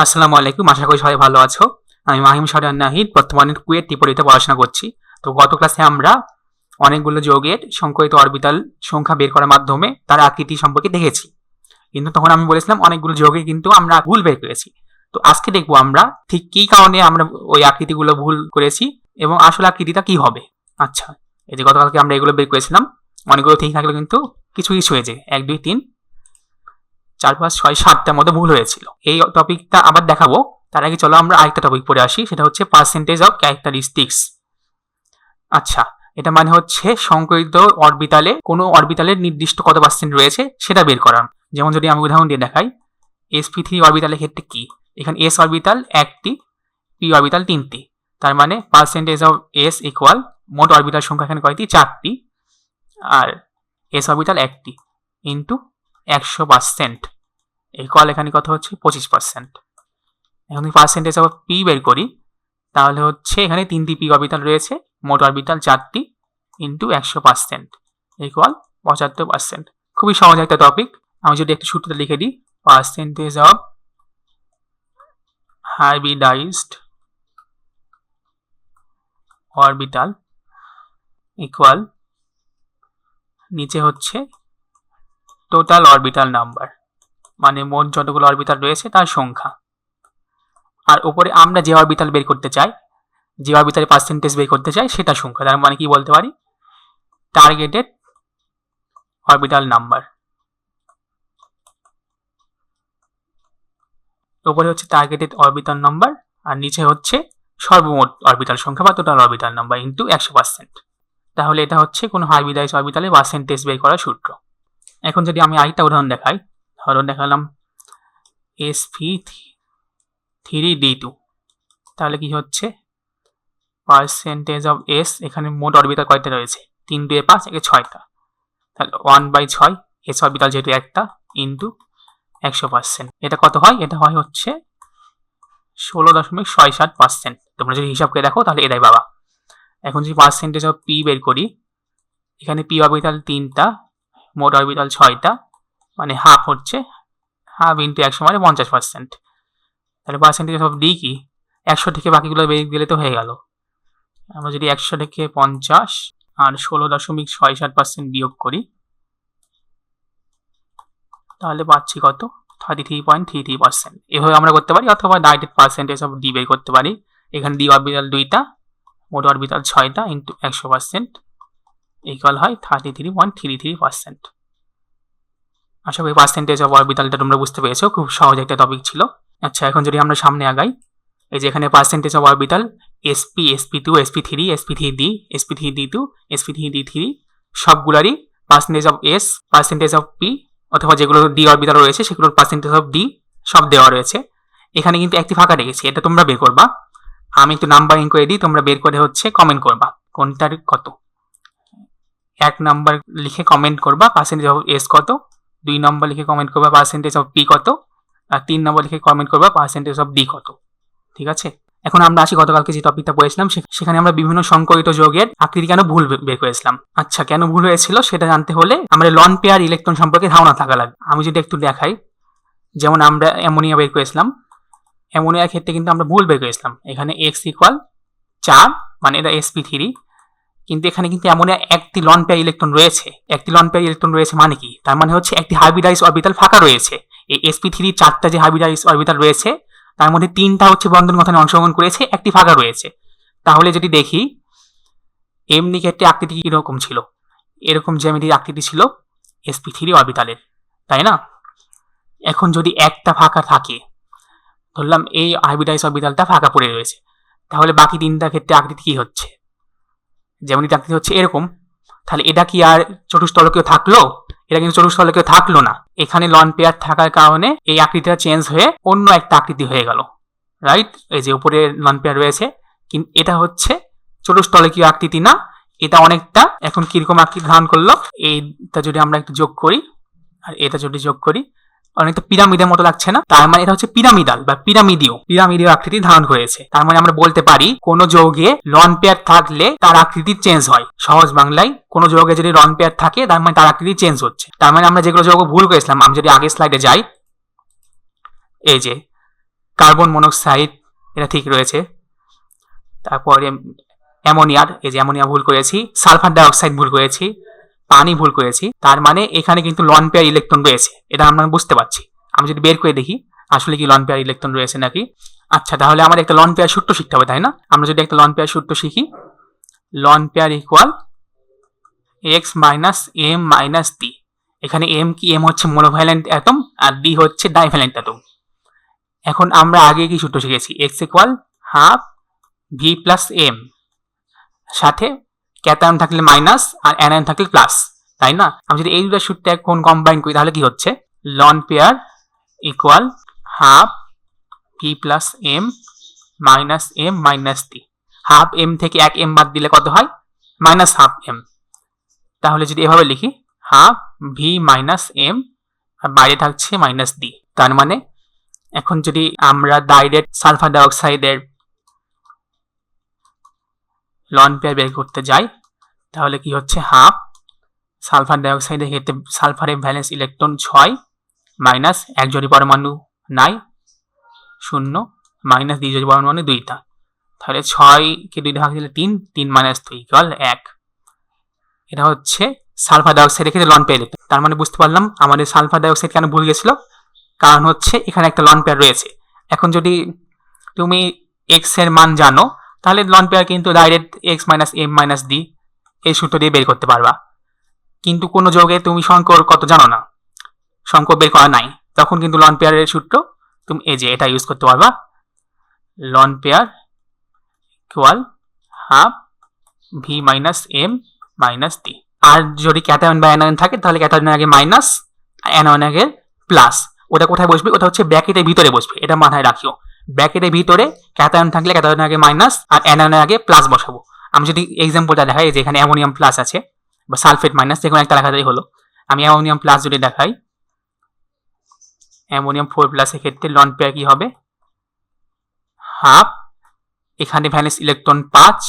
আসসালামু আলাইকুম, আশা করি সবাই ভালো আছো। আমি মাহিম শাহরিয়ার নাহিদ, বর্তমানে কুয়েট ত্রিপুরাতে পড়াশোনা করছি। তো গত ক্লাসে আমরা অনেকগুলো যৌগের সংকরিত অরবিটাল সংখ্যা বের করার মাধ্যমে তার আকৃতি সম্পর্কে দেখেছি। কিন্তু তখন আমি বলেছিলাম অনেকগুলো যৌগে কিন্তু আমরা ভুল বের করেছি। তো আজকে দেখবো আমরা ঠিক কী কারণে আমরা ওই আকৃতিগুলো ভুল করেছি এবং আসল আকৃতিটা কি হবে। আচ্ছা, এই যে গতকালকে আমরা এগুলো বের করেছিলাম, অনেকগুলো ঠিক থাকলে কিন্তু কিছু কিছু হয়েছে, 1 2 3 4 5 6 7টার মধ্যে ভুল হয়েছিল। এই টপিকটা আবার দেখাবো, তার আগে চলো আমরা আরেকটা টপিক পড়ে আসি, সেটা হচ্ছে পার্সেন্টেজ অফ ক্যারেক্টারিস্টিক্স। আচ্ছা, এটা মানে হচ্ছে সংকরিত অরবিটালে কোনো অরবিটালের নির্দিষ্ট কত পার্সেন্ট রয়েছে সেটা বের করা। যেমন যদি আমি উদাহরণ দিয়ে দেখাই, sp3 অরবিটালের ক্ষেত্রে কি, এখানে s অরবিটাল 1টি, p অরবিটাল 3টি, তার মানে পার্সেন্টেজ অফ s ইকুয়াল মোট অরবিটাল সংখ্যা এখানে কয়টি, 4টি, আর s অরবিটাল 1টি ইন্টু 100% ইকুয়াল এখানে কত হচ্ছে 25%। এখন যদি পার্সেন্টেজ অফ p বের করি তাহলে হচ্ছে এখানে 3টি p অরবিটাল রয়েছে, মোট অরবিটাল 4টি ইন্টু 100% ইকুয়াল 75%। খুবই সহজ একটা টপিক। আমি যদি একটু সূত্রটা লিখে দিই, percentage of hybridised orbital equal নিচে হচ্ছে টোটাল অরবিটাল নাম্বার, মানে মোট যতগুলো অরবিটাল রয়েছে তার সংখ্যা, আর উপরে আমরা যে অরবিটাল বের করতে চাই, যে অরবিটালের পার্সেন্টেজ বের করতে চাই সেটা সংখ্যা। তার মানে কি বলতে পারি, টার্গেটেড অরবিটাল নাম্বার। উপরে হচ্ছে টার্গেটেড অরবিটাল নাম্বার আর নিচে হচ্ছে সর্বমোট অরবিটাল সংখ্যা বা টোটাল অরবিটাল নাম্বার ইন্টু 100%। তাহলে এটা হচ্ছে কোনো হাইব্রিডাইজ অরবিটালের পার্সেন্টেজ বের করার সূত্র। এখন যদি আমি আরেকটা উদাহরণ দেখাই, ধরো দেখালাম sp3d2, তাহলে কি হচ্ছে পার্সেন্টেজ অফ s, এখানে মোট অরবিটাল কয়টা রয়েছে, 3 2 5 একে 6টা, তাহলে 1/6 s অরবিটাল যেহেতু একটা ইন্টু 100%, এটা কত হয়, এটা হয় হচ্ছে 16.67%। তোমরা যদি হিসাব করে দেখো তাহলে এটাই পাবা। এখন যদি পার্সেন্টেজ অফ p বের করি, এখানে p অরবিটাল 3টা, মোট অরবিটাল 6টা, মানে হাফ হচ্ছে, হাফ ইন্টু 100 মানে 50%। তাহলে পার্সেন্টেজ অফ d কি, 100 থেকে বাকিগুলো বের গেলে তো হয়ে গেল। আমরা যদি 100 থেকে 50 আর 16.67% বিয়োগ করি তাহলে পাচ্ছি কত, 33.33%। এভাবে আমরা করতে পারি, অথবা ডাইরেক্ট পার্সেন্টেজ অফ ডি বের করতে পারি। এখানে ডি অরবিটাল 2টা, মোট অরবিটাল 6টা ইন্টু 100% ইকুয়াল হয় 33.33%। আশা করি পার্সেন্টেজ অফ অরবিটালটা তোমরা বুঝতে পেরেছো, খুব সহজ একটা টপিক ছিল। আচ্ছা, এখন যদি আমরা সামনে আগাই, এই যে এখানে percentage of orbital sp sp2 sp3 sp3d sp3d2 sp3d3 সবগুলারই percentage of s, percentage of p, অথবা যেগুলো ডি অরবিটাল রয়েছে সেগুলোর পার্সেন্টেজ অফ ডি সব দেওয়া রয়েছে। এখানে কিন্তু একটি ফাঁকা রেখেছি, এটা তোমরা বের করবা। আমি একটু নাম্বারিং করে দিই, তোমরা বের করে হচ্ছে কমেন্ট করবা কোনটার কত। 1 নাম্বার লিখে কমেন্ট করবা পার্সেন্টেজ অফ এস কত, 2 নম্বর লিখে কমেন্ট করবা পার্সেন্টেজ অফ পি কত, আর 3 নম্বর লিখে কমেন্ট করবা পার্সেন্টেজ অফ ডি কত। ঠিক আছে, এখন আমরা আসি গতকালকে যে টপিকটা পড়েছিলাম, সেখানে আমরা বিভিন্ন সংকরিত যৌগের আকৃতি কেন ভুল বের করেছিলাম। আচ্ছা, কেন ভুল হয়েছিল সেটা জানতে হলে আমাদের লন পেয়ার ইলেকট্রন সম্পর্কে ধারণা থাকা লাগবে। আমি যদি একটু দেখাই, যেমন আমরা অ্যামোনিয়া বের করেছিলাম, অ্যামোনিয়ার ক্ষেত্রে কিন্তু আমরা ভুল বের করেছিলাম, এখানে এক্স ইকুয়াল 4, মানে এটা sp3, কিন্তু এখানে কিন্তু অ্যামোনিয়া একটি লন পেয়ার ইলেকট্রন রয়েছে। একটি লন পেয়ার ইলেকট্রন রয়েছে মানে কি, তার মানে হচ্ছে একটি হাইব্রিডাইজ অরবিটাল ফাঁকা রয়েছে। এই sp3 4টা যে হাইব্রিডাইজ অরবিটাল রয়েছে তার মধ্যে 3টা হচ্ছে বন্ধন গঠনে অংশগ্রহণ করেছে, একটি ফাঁকা রয়েছে। তাহলে যদি দেখি এমনি ক্ষেত্রে আকৃতি কিরকম ছিল, এরকম জ্যামিতির আকৃতি ছিল sp3 অরবিটালের, তাই না? এখন যদি একটা ফাঁকা থাকে, ধরলাম এই হাইব্রিডাইজ অরবিটালটা ফাঁকা পড়ে রয়েছে, তাহলে বাকি 3টার ক্ষেত্রে আকৃতি কি হচ্ছে, যেমনিতে আকৃতি হচ্ছে এরকম। তাহলে এটা কি আর চতুস্তলকীয় থাকলো? এটা কিন্তু চতুস্তলকীয় থাকলো না। এখানে লন পেয়ার থাকার কারণে এই আকৃতিটা চেঞ্জ হয়ে অন্য একটা আকৃতি হয়ে গেল, রাইট? এই যে উপরে লন পেয়ার রয়েছে, কিন্তু এটা হচ্ছে চতুস্তলকীয় আকৃতি না, এটা অনেকটা এখন কিরকম আকৃতি ধারণ করলো, এইটা যদি আমরা একটু যোগ করি আর এটা যদি যোগ করি, অনেকটা পিরামিডের মতো লাগছে না? তার মানে এটা হচ্ছে পিরামিডাল বা পিরামিডীয় আকৃতি ধারণ করেছে। তার মানে আমরা বলতে পারি কোন যৌগে লন পেয়ার থাকলে তার আকৃতি চেঞ্জ হয়। সহজ বাংলায়, কোন যৌগে যদি লন পেয়ার থাকে তার মানে তার আকৃতি চেঞ্জ হচ্ছে। তার মানে আমরা যেগুলো যৌগ ভুল করেছিলাম, আমি যদি আগের স্লাইডে যাই, এই যে কার্বন মনোক্সাইড এটা ঠিক রয়েছে। তারপরে অ্যামোনিয়ার, এই যে অ্যামোনিয়া ভুল করেছি, সালফার ডাইঅক্সাইড ভুল করেছি, পানি ভুল করেছি। তার মানে এখানে কিন্তু লন পেয়ার ইলেকট্রন রয়েছে, এটা আমরা বুঝতে পারছি। আমি যদি বের করে দেখি আসলে কি লন পেয়ার ইলেকট্রন রয়েছে নাকি। আচ্ছা, তাহলে আমার একটা লন পেয়ার সূত্র শিখতে হবে, তাই না? আমরা যদি একটা লন পেয়ার সূত্র শিখি, lone pair equal X minus M minus D. এখানে এম কি? এম হচ্ছে মোনোভ্যালেন্ট অ্যাটম আর ডি হচ্ছে ডাইভ্যালেন্ট অ্যাটম। এখন আমরা আগে কি সূত্র শিখেছি? X equal half V plus M, সাথে ক্যাটায়ন থাকলে মাইনাস আর অ্যানায়ন থাকলে প্লাস, তাই না? আমি যদি এই দুটো সূত্র এখন কম্বাইন করি তাহলে কি হচ্ছে? Lone pair equal half V plus M minus D. Half M থেকে এক এম বাদ দিলে কত হয়? Minus half M. তাহলে যদি এভাবে লিখি হাফ ভি মাইনাস এম আর বাইরে থাকছে মাইনাস ডি। তার মানে এখন যদি আমরা ডাইরেক্ট সালফার ডাইঅক্সাইডের লন পেয়ার বের করতে যাই তাহলে কি হচ্ছে? হাফ সালফার ডাইঅক্সাইডের ক্ষেত্রে সালফারের ভ্যালেন্স ইলেকট্রন 6 মাইনাস এক জোড়ি পরমাণু নাই 0 মাইনাস 2 জোড়ি পরমাণু 2টা। তাহলে 6 কে 2 ভাগ দিলে 3, 3 মাইনাস 2 ইকুয়াল 1। এটা হচ্ছে সালফার ডাইঅক্সাইডের ক্ষেত্রে লন পেয়ার ইলেকট্রন। তার মানে বুঝতে পারলাম আমাদের সালফার ডাইঅক্সাইড কেন ভুল গেছিল, কারণ হচ্ছে এখানে একটা লন পেয়ার রয়েছে। এখন যদি তুমি এক্স এর মান জানো তাহলে লন পেয়ার কিন্তু direct X minus M minus D এই সূত্র দিয়ে বের করতে পারবা। কিন্তু কোনো যৌগে তুমি সংকর কত জানো না, সংকর বের করা নাই, তখন কিন্তু লন পেয়ারের সূত্র তুমি এই যে এটা ইউজ করতে পারবা, lone pair equal half V minus M minus D. আর যদি ক্যাটায়ন বা অ্যানায়ন থাকে তাহলে ক্যাটায়নের আগে মাইনাস, অ্যানায়নের আগে প্লাস। ওটা কোথায় বসবে? ওটা হচ্ছে ব্র্যাকেটের ভিতরে বসবে, এটা মাথায় রাখিও। ব্র্যাকেটের ভিতরে ক্যাটায়ন থাকলে ক্যাটায়নের আগে মাইনাস আর অ্যানায়নের আগে প্লাস বসাবো। আমি যদি এক্সাম্পলটা দেখাই, যে এখানে অ্যামোনিয়াম প্লাস আছে বা সালফেট মাইনাস, যে কোনো একটা লেখাতেই হলো। আমি অ্যামোনিয়াম প্লাস যদি দেখাই, অ্যামোনিয়াম 4 প্লাসের ক্ষেত্রে লন পেয়ার কি হবে? হাফ, এখানে ভ্যালেন্স ইলেকট্রন 5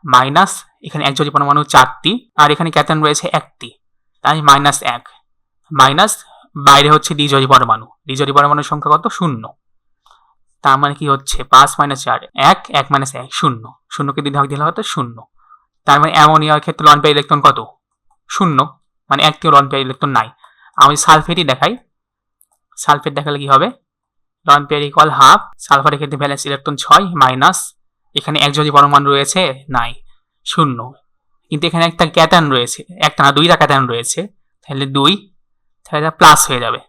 মাইনাস এখানে এক জোড়ি পরমাণু 4টি আর এখানে ক্যাটায়ন রয়েছে 1টি, তাই মাইনাস 1 মাইনাস বাইরে হচ্ছে দ্বি জোড়ি পরমাণু। দ্বি জোড়ি পরমাণুর সংখ্যা কত? 0। তার মানে কি হচ্ছে? 5 মাইনাস 4 1, 1 মাইনাস 1 0, 0কে 2 ভাগ দিলে হতো 0। তার মানে অ্যামোনিয়ার ক্ষেত্রে লন পেয়ার ইলেকট্রন কত? 0, মানে একটিও লন পেয়ার ইলেকট্রন নাই। আমি সালফেটই দেখাই, সালফেট দেখালে কি হবে? লন পেয়ার ইকুয়াল হাফ, সালফারের ক্ষেত্রে ভ্যালেন্স ইলেকট্রন 6 মাইনাস এখানে এক জোড়ি পরমাণু রয়েছে নাই 0, কিন্তু এখানে একটা ক্যাটায়ন রয়েছে, একটা না 2টা ক্যাটায়ন রয়েছে, তাহলে 2, তাহলে প্লাস হয়ে যাবে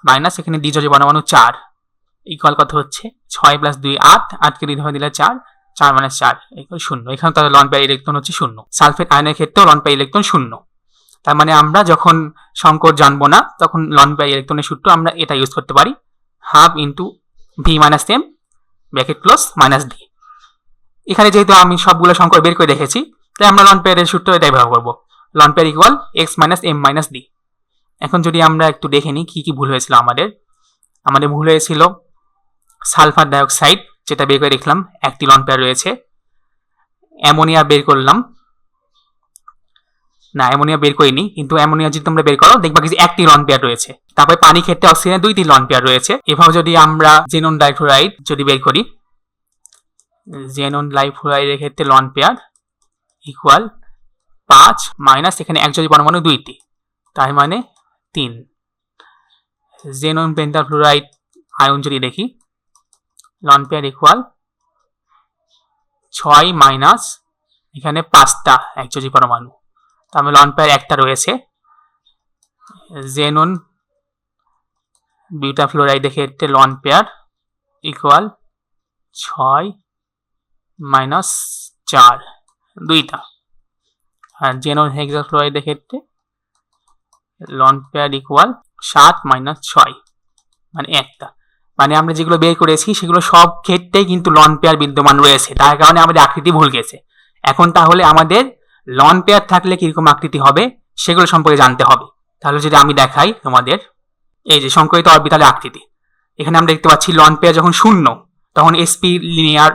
মাইনাস এখানে দ্বি জোড়ি পরমাণু 4 ইকুয়াল কত হচ্ছে? 6 প্লাস 2 8, 8কে 2 ভাগ দিলে 4, 4 মাইনাস 4 ইকুয়াল 0। এখানে তাহলে লন পেয়ার ইলেকট্রন হচ্ছে 0। সালফেট আয়নের ক্ষেত্রেও লন পেয়ার ইলেকট্রন 0। তার মানে আমরা যখন সংকর জানবো না তখন লন পেয়ার ইলেকট্রনের সূত্র আমরা এটা ইউজ করতে পারি, half into V minus M bracket close minus D. এখানে যেহেতু আমি সবগুলো সংকর বের করে রেখেছি তাই আমরা লন পেয়ারের সূত্র এটাই ব্যবহার করবো, lone pair equal X minus M minus D. এখন যদি আমরা একটু দেখে নিই কি কি ভুল হয়েছিল আমাদের ভুল হয়েছিল সালফার ডাইঅক্সাইড যেটা বের করে দেখলাম একটি লন পেয়ার রয়েছে। অ্যামোনিয়া বের করলাম না, অ্যামোনিয়া বের করিনি, কিন্তু অ্যামোনিয়া যদি তোমরা বের করো দেখবা যে একটি লন পেয়ার রয়েছে। তারপরে পানি ক্ষেত্রে অক্সিজেনের 2টি লন পেয়ার রয়েছে। এভাবে যদি আমরা জেনন ডাইফ্লোরাইড যদি বের করি, জেনন ডাইফ্লোরাইডের ক্ষেত্রে লন পেয়ার ইকুয়াল 5 মাইনাস এখানে এক জোড়ি পরমাণু 2টি, তার মানে 3। জেনন পেন্টাফ্লোরাইড আয়ন যদি দেখি, লন পেয়ার ইকুয়াল 6 মাইনাস এখানে 5টা এক জোড়ি পরমাণু, তার মানে লন পেয়ার একটা রয়েছে। জেনন বিউটাফ্লোরাইডের ক্ষেত্রে লন পেয়ার ইকুয়াল 6 মাইনাস 4 2টা, আর জেনন হেক্সাফ্লোরাইডের ক্ষেত্রে লন পেয়ার ইকুয়াল 7 মাইনাস 6 মানে একটা। মানে আমরা যেগুলো বের করেছি সেগুলো সব ক্ষেত্রেই কিন্তু লন পেয়ার বিদ্যমান রয়েছে, তার কারণে আমাদের আকৃতি ভুল গেছে। এখন তাহলে আমাদের লন পেয়ার থাকলে কিরকম আকৃতি হবে সেগুলো সম্পর্কে জানতে হবে। তাহলে যদি আমি দেখাই তোমাদের, এই যে সংকরিত অরবিটালের আকৃতি, এখানে আমরা দেখতে পাচ্ছি লন পেয়ার যখন 0 তখন sp লিনিয়ার,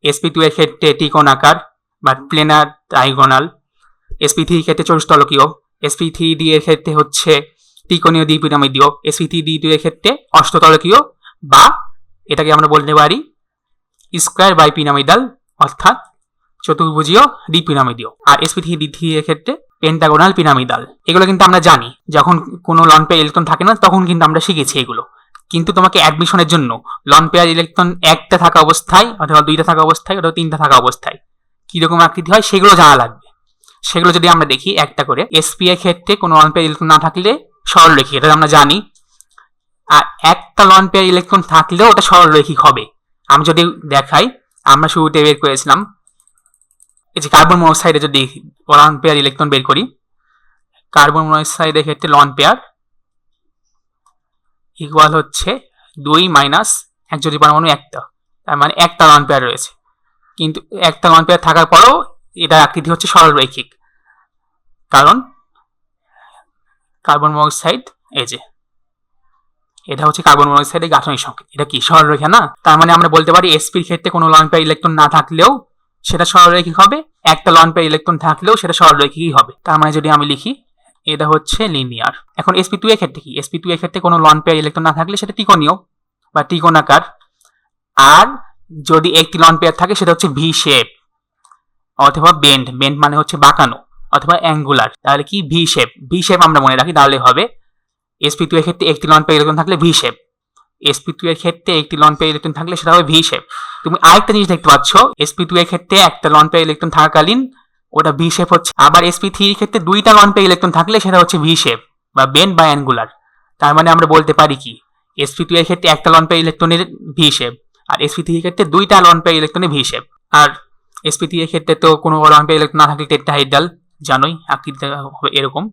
sp2 এর ক্ষেত্রে ত্রিকোণাকার বা প্লেনার ট্রাইগোনাল, sp3 এর ক্ষেত্রে চতুস্তলকীয়, sp3d এর ক্ষেত্রে হচ্ছে ত্রিকোণীয় দ্বিপিরামিডীয়, sp3d2 এর ক্ষেত্রে অষ্টতলকীয় বা এটাকে আমরা বলতে পারি স্কোয়ার বাই পিরামিডাল, অর্থাৎ চতুর্ভুজীয় দ্বিপিরামিডীয়। আর sp3d3 এর ক্ষেত্রে পেন্টাগোনাল পিরামিডাল। এগুলো কিন্তু আমরা জানি, যখন কোনো লন পেয়ার ইলেকট্রন থাকে না তখন কিন্তু আমরা শিখেছি এগুলো। কিন্তু তোমাকে অ্যাডমিশনের জন্য লন পেয়ার ইলেকট্রন একটা থাকা অবস্থায় অথবা দুইটা থাকা অবস্থায় অথবা তিনটা থাকা অবস্থায় কিরকম আকৃতি হয় সেগুলো জানা লাগবে। সেগুলো যদি আমরা দেখি একটা করে, sp এর ক্ষেত্রে কোনো লন পেয়ার ইলেকট্রন না থাকলে সরলরেখী, এটা আমরা জানি। আর একটা লন পেয়ার ইলেকট্রন থাকলেও ওটা সরলরৈখিক হবে। আমি যদি দেখাই, আমরা শুরুতে বের করেছিলাম এই যে কার্বন মনোক্সাইডে যদি লন পেয়ার ইলেকট্রন বের করি, কার্বন মনোক্সাইডের ক্ষেত্রে লন পেয়ার ইকুয়াল হচ্ছে 2 মাইনাস একজোড়ি পরমাণু একটা, তার মানে একটা লন পেয়ার রয়েছে। কিন্তু একটা লন পেয়ার থাকার পরেও এটা আকৃতি হচ্ছে সরলরৈখিক, কারণ কার্বন মনোক্সাইড এই যে এটা হচ্ছে কার্বন মনোক্সাইডের গাঠনিক সংকেত, এটা কি সরলরেখা না? তার মানে আমরা বলতে পারি sp এর ক্ষেত্রে কোনো লন পেয়ার ইলেকট্রন না থাকলেও সেটা সরলরৈখিক হবে, একটা লন পেয়ার ইলেকট্রন থাকলেও সেটা সরলরৈখিকই হবে। তার মানে যদি আমি লিখি এটা হচ্ছে লিনিয়ার। এখন sp2 এর ক্ষেত্রে কি? sp2 এর ক্ষেত্রে কোনো লন পেয়ার ইলেকট্রন না থাকলে সেটা ত্রিকোণীয় বা ত্রিকোণাকার, আর যদি একটি লন পেয়ার থাকে সেটা হচ্ছে ভি শেপ অথবা বেন্ড, বেন্ড মানে হচ্ছে বাঁকানো, অথবা অ্যাঙ্গুলার। তাহলে কি ভি শেপ, ভি শেপ আমরা মনে রাখি, তাহলে হবে sp2 এর ক্ষেত্রে একটি লন পেয়ার ইলেকট্রন থাকলে ভি শেপ, sp2 এর ক্ষেত্রে একটি লন পেয়ার ইলেকট্রন থাকলে সেটা হবে ভি শেপ। তুমি আরেকটা জিনিস দেখতে পাচ্ছ, sp2 এর ক্ষেত্রে একটা লন পেয়ার ইলেকট্রন থাকাকালীন ওটা ভি শেপ হচ্ছে, আবার sp3 এর ক্ষেত্রে দুইটা লন পেয়ার ইলেকট্রন থাকলে সেটা হচ্ছে ভি শেপ বা বেন্ড বা অ্যাঙ্গুলার। তার মানে আমরা বলতে পারি কি sp2 এর ক্ষেত্রে একটা লন পেয়ার ইলেকট্রনের ভি শেপ, আর sp3 এর ক্ষেত্রে দুইটা লন পেয়ার ইলেকট্রনের ভি শেপ। আর sp3 এর ক্ষেত্রে তো কোনো লন পেয়ার ইলেকট্রন না থাকলে টেট্রাহাইড্রাল, জানোই আকৃতি হবে এরকম,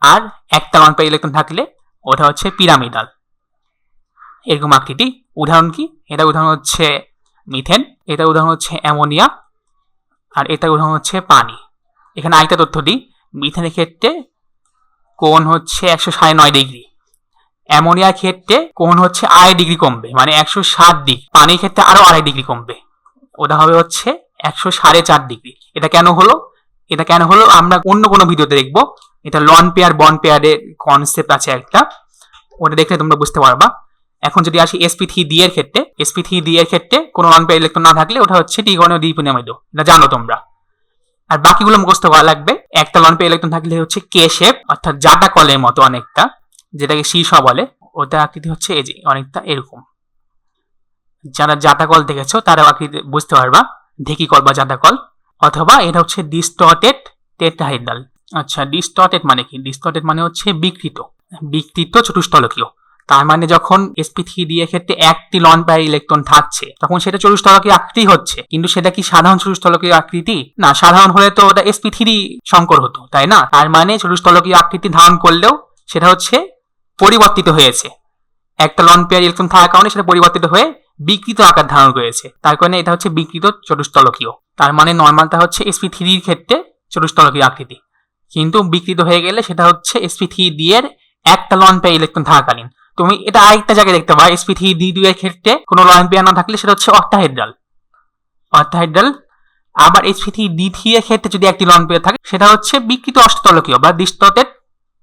আর একটা লন পেয়ার ইলেকট্রন থাকলে ওটা হচ্ছে পিরামিডাল, এরকম আকৃতি। উদাহরণ কি? এটা উদাহরণ হচ্ছে মিথেন, এটা উদাহরণ হচ্ছে অ্যামোনিয়া, আর এটা উদাহরণ হচ্ছে পানি। এখানে আরেকটা তথ্য দিই, মিথেনের ক্ষেত্রে কোণ হচ্ছে 109 ডিগ্রি, অ্যামোনিয়ার ক্ষেত্রে কোণ হচ্ছে 2.5 ডিগ্রি কমবে, মানে 107 ডিগ্রি। পানির ক্ষেত্রে আরো 2.5 ডিগ্রি কমবে, ওটা হবে হচ্ছে 104.5 ডিগ্রি। এটা কেন হলো? এটা কেন হলো আমরা অন্য কোনো ভিডিওতে দেখবো। এটা লন পেয়ার বন্ড পেয়ারের কনসেপ্ট আছে একটা, ওটা দেখলে তোমরা বুঝতে পারবা। এখন যদি আসি sp3d এর ক্ষেত্রে, sp3d এর ক্ষেত্রে কোনো লন পেয়ার ইলেকট্রন না থাকলে ওটা হচ্ছে ত্রিকোণীয় দ্বিপিরামিডীয়, এটা জানো তোমরা। আর বাকিগুলো মুখস্থ করা লাগবে। একটা লন পেয়ার ইলেকট্রন থাকলে হচ্ছে কে শেপ, অর্থাৎ জাটা কলের মতো অনেকটা, যেটাকে শীর্ষ বলে, ওটা আকৃতি হচ্ছে এই যে অনেকটা এরকম। যারা জাটা কল দেখেছো তারা আকৃতি বুঝতে পারবা, ঢেকি কল বা জাটা কল। অথবা এটা হচ্ছে ডিস্টর্টেড টেট্রাহাইড্রাল। আচ্ছা, ডিস্টর্টেড মানে কি? ডিস্টর্টেড মানে হচ্ছে বিকৃত, বিকৃত চতুষ্ফলকীয়। তার মানে যখন sp3d এর ক্ষেত্রে একটি লন পেয়ার ইলেকট্রন থাকছে তখন সেটা চতুষ্ফলকীয় আকৃতি হচ্ছে, কিন্তু সেটা কি সাধারণ চতুষ্ফলকীয় আকৃতি না? সাধারণ হলে তো ওটা sp3 সংকর হতো, তাই না? তার মানে চতুষ্ফলকীয় আকৃতি ধারণ করলেও সেটা হচ্ছে পরিবর্তিত হয়েছে, একটা লন পেয়ার ইলেকট্রন থাকার কারণে সেটা পরিবর্তিত হয়ে বিকৃত আকার ধারণ করেছে, তার কারণে এটা হচ্ছে বিকৃত চতুষ্ফলকীয়। তার মানে নর্মালটা হচ্ছে sp3 এর ক্ষেত্রে চতুষ্ফলকীয় আকৃতি, কিন্তু বিকৃত হয়ে গেলে সেটা হচ্ছে sp3d এর একটা লন পেয়ার ইলেকট্রন থাকাকালীন। তুমি এটা আরেকটা জায়গায় দেখতে পাও, sp3d2 এর ক্ষেত্রে কোনো লন পেয়ার না থাকলে সেটা হচ্ছে অক্টাহেড্রাল, অক্টাহেড্রাল। আবার sp3d3 এর ক্ষেত্রে যদি একটি লন পেয়ার থাকে সেটা হচ্ছে বিকৃত অষ্টতলকীয় বা ডিস্টর্টেড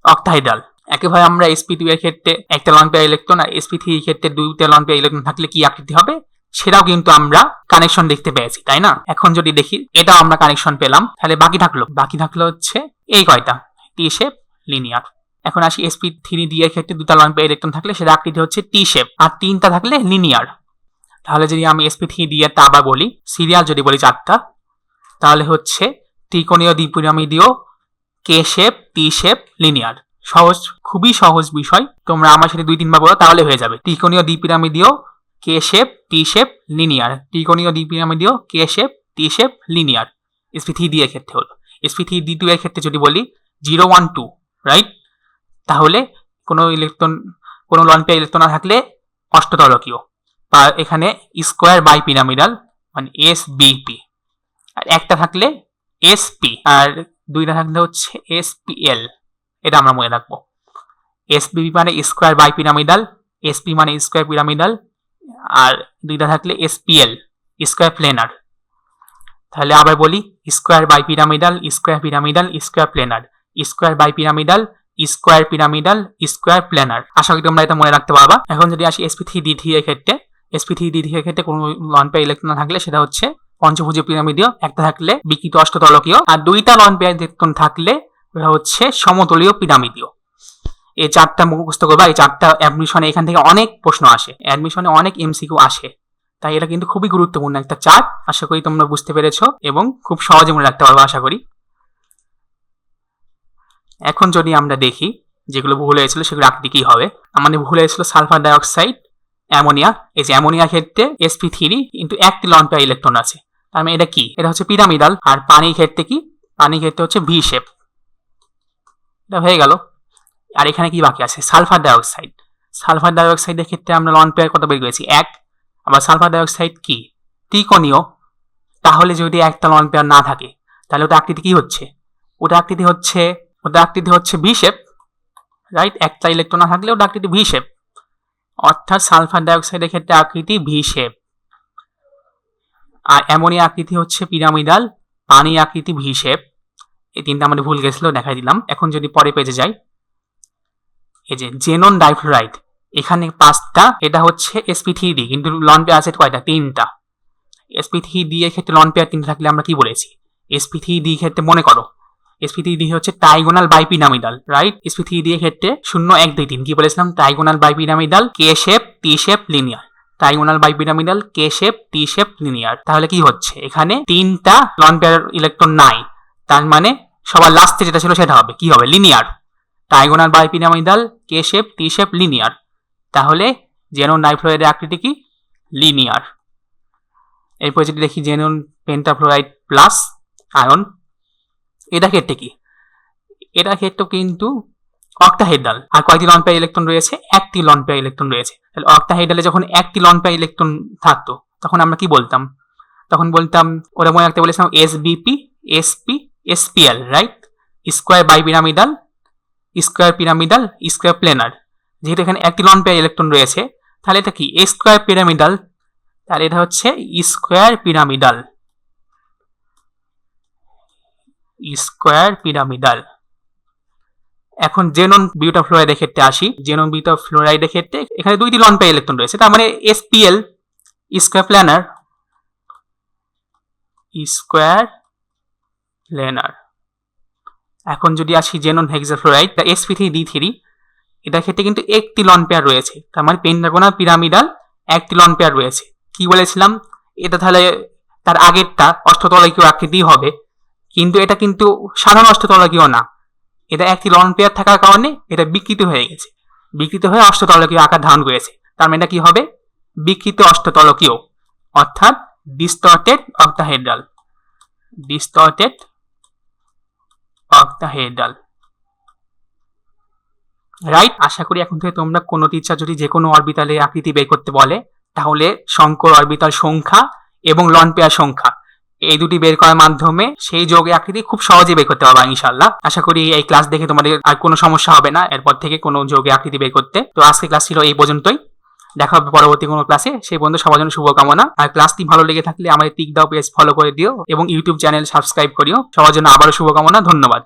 অক্টাহেড্রাল। একইভাবে আমরা sp2 এর ক্ষেত্রে একটা লন পেয়ার ইলেকট্রন আর sp3 এর ক্ষেত্রে দুইটা লন পেয়ার ইলেকট্রন থাকলে কি আকৃতি হবে সেটাও কিন্তু আমরা কানেকশন দেখতে পেয়েছি, তাই না? এখন যদি দেখি এটাও আমরা কানেকশন পেলাম, তাহলে বাকি থাকলো হচ্ছে এই কয়টা, টি শেপ, লিনিয়ার। এখন আসি sp3d এর ক্ষেত্রে দুটা লন পেয়ার ইলেকট্রন থাকলে সেটা আকৃতি হচ্ছে টি শেপ, আর তিনটা থাকলে লিনিয়ার। তাহলে যদি আমি sp3d এরটা আবার বলি, সিরিয়াল যদি বলি চারটা, তাহলে হচ্ছে ত্রিকোণীয় দ্বিপিরামিডীয়, K shape, T shape, linear. সহজ, খুবই সহজ বিষয়, তোমরা আমার সাথে 2-3 বার বলো তাহলে হয়ে যাবে। ত্রিকোণীয় দ্বিপিরামিডীয়, K shape, T shape, linear. ত্রিকোণীয় দ্বিপিরামিডীয়, K shape, T shape, linear. sp3d এর ক্ষেত্রে হলো। sp3d2 এর ক্ষেত্রে যদি বলি 0 1 2, রাইট? তাহলে কোনো ইলেকট্রন, কোনো লন পেয়ার ইলেকট্রন না থাকলে অষ্টতলকীয়, বা এখানে স্কোয়ার বাই পিরামিডাল মানে sbp, আর একটা থাকলে sp, আর দুইটা থাকলে হচ্ছে spl। এটা আমরা মনে রাখবো, sbp মানে স্কোয়ার বাই পিরামিডাল, sp মানে স্কোয়ার পিরামিডাল, আর দুইটা থাকলে spl, স্কোয়ার প্লেনার। তাহলে আবার বলি, square bipyramidal, square pyramidal, square planar, square bipyramidal, square pyramidal, square planar. আশা করি তোমরা এটা মনে রাখতে পারবা। এখন যদি আসি sp3d3 এর ক্ষেত্রে, sp3d3 এর ক্ষেত্রে কোনো লন পেয়ার ইলেকট্রন না থাকলে সেটা হচ্ছে পঞ্চভুজ পিরামিডীয়, একটা থাকলে বিকৃত অষ্টতলকীয়, আর দুইটা লন পেয়ার ইলেকট্রন থাকলে ওটা হচ্ছে সমতলীয় পিরামিডীয়। এই চারটা মুখস্থ করবা। এই চারটা অ্যাডমিশনে এখান থেকে অনেক প্রশ্ন আসে, অ্যাডমিশনে অনেক এমসিকিউ আসে, তাই এটা কিন্তু খুবই গুরুত্বপূর্ণ একটা চার্ট। আশা করি তোমরা বুঝতে পেরেছো এবং খুব সহজে মনে রাখতে পারবো আশা করি। এখন যদি আমরা দেখি যেগুলো ভুল হয়েছিল সেগুলো আকৃতি কি হবে। আমাদের ভুল হয়েছিল সালফার ডাইঅক্সাইড, অ্যামোনিয়া। এই যে অ্যামোনিয়া ক্ষেত্রে sp3 কিন্তু একটি লন পেয়ার ইলেকট্রন আছে, তার মানে এটা কি? এটা হচ্ছে পিরামিডাল। আর পানির ক্ষেত্রে কি? পানির ক্ষেত্রে হচ্ছে ভি শেপ। এটা হয়ে গেল। আর এখানে কি বাকি আছে? Sulphur dioxide. সালফার ডাইঅক্সাইডের ক্ষেত্রে আমরা লন পেয়ার কত বের করেছি? 1। আবার সালফার ডাইঅক্সাইড কি? ত্রিকোণীয়। তাহলে যদি একটা লন পেয়ার না থাকে তাহলে ওটা আকৃতি কি হচ্ছে? ওটা আকৃতি হচ্ছে ভি শেপ, রাইট? একটা ইলেকট্রন না থাকলে ওটা আকৃতি ভি শেপ, অর্থাৎ সালফার ডাইঅক্সাইডের ক্ষেত্রে আকৃতি ভি শেপ। আর অ্যামোনিয়া আকৃতি হচ্ছে পিরামিডাল, পানি আকৃতি ভি শেপ। এই তিনটা আমাদের ভুল গেছিল, দেখাই দিলাম। এখন যদি পরে পেজে যাই, এই যে জেনন ডাইফ্লোরাইড, এখানে 5টা, এটা হচ্ছে sp3d, কিন্তু লন পেয়ার আছে কয়টা? 3টা। sp3d এর ক্ষেত্রে লন পেয়ার 3টা থাকলে আমরা কি বলেছি? sp3d ক্ষেত্রে মনে করো, sp3d হচ্ছে ট্রাইগোনাল বাইপিরামিডাল, রাইট? sp3d এর ক্ষেত্রে 0 1 2 3 কি বলেছিলাম? Trigonal bipyramidal, K shape, T shape, linear. Trigonal bipyramidal, K shape, T shape, linear. তাহলে কি হচ্ছে? এখানে 3টা লন পেয়ার ইলেকট্রন নাই, তার মানে সবার লাস্টে যেটা ছিল সেটা হবে কি হবে? Linear. Trigonal bipyramidal, K shape, T shape, linear. তাহলে জেনন ডাইফ্লোরাইডের আকৃতি কি? লিনিয়ার। এরপর যদি দেখি জেনন পেন্টাফ্লোরাইড প্লাস আয়ন, এটা ক্ষেত্রে কি? এটা ক্ষেত্রে কিন্তু অক্টাহেড্রাল। আর কয়টি লন পেয়ার ইলেকট্রন রয়েছে? একটি লন পেয়ার ইলেকট্রন রয়েছে। তাহলে অক্টাহেড্রালে যখন একটি লন পেয়ার ইলেকট্রন থাকতো তখন আমরা কি বলতাম? তখন বলতাম, ওরা মনে রাখতে বলেছিলাম sbp, sp, spl, right? Square bipyramidal, square pyramidal, square planar. যেহেতু এখানে একটি লন পেয়ার ইলেকট্রন রয়েছে তাহলে এটা কি? Square pyramidal. তাহলে এটা হচ্ছে স্কোয়ার পিরামিডাল, স্কোয়ার পিরামিডাল। এখন জেনন বিউটাফ্লোরাইডের ক্ষেত্রে আসি। জেনন বিউটাফ্লোরাইডের ক্ষেত্রে এখানে 2টি লন পেয়ার ইলেকট্রন রয়েছে, তার মানে spl, square planar, square planar. এখন যদি আসি জেনন হেক্সাফ্লোরাইড, sp3d3, এটার ক্ষেত্রে কিন্তু একটি লন পেয়ার রয়েছে, তার মানে পেন্টাগোনাল পিরামিডাল, একটি লন পেয়ার রয়েছে। কি বলেছিলাম? এটা তাহলে তার আগেরটা অষ্টতলকীয় আকৃতি হবে, কিন্তু এটা কিন্তু সাধারণ অষ্টতলকীয় না, এটা একটি লন পেয়ার থাকার কারণে এটা বিকৃত হয়ে গেছে, বিকৃত হয়ে অষ্টতলকীয় আকার ধারণ করেছে। তার মানে এটা কি হবে? বিকৃত অষ্টতলকীয়, অর্থাৎ distorted octahedral, distorted octahedral, right? আশা করি এখন থেকে তোমরা কোনো টিচার যদি যে কোনো অরবিটালে আকৃতি বের করতে বলে তাহলে সংকর অরবিটাল সংখ্যা এবং লন পেয়ার সংখ্যা এই দুটি বের করার মাধ্যমে সেই যোগের আকৃতি খুব সহজে বের করতে পারবা ইনশাআল্লাহ। আশা করি এই ক্লাস দেখে তোমাদের আর কোনো সমস্যা হবে না এরপর থেকে কোনো যোগের আকৃতি বের করতে। তো আজকে ক্লাস ছিল এই পর্যন্তই, দেখা হবে পরবর্তী কোনো ক্লাসে। সেই পর্যন্ত সবার জন্য শুভকামনা। আর ক্লাসটি ভালো লেগে থাকলে আমাদের টিক দাও পেজ ফলো করে দিও এবং ইউটিউব চ্যানেল সাবস্ক্রাইব করিও। সবার জন্য আবারও শুভকামনা, ধন্যবাদ।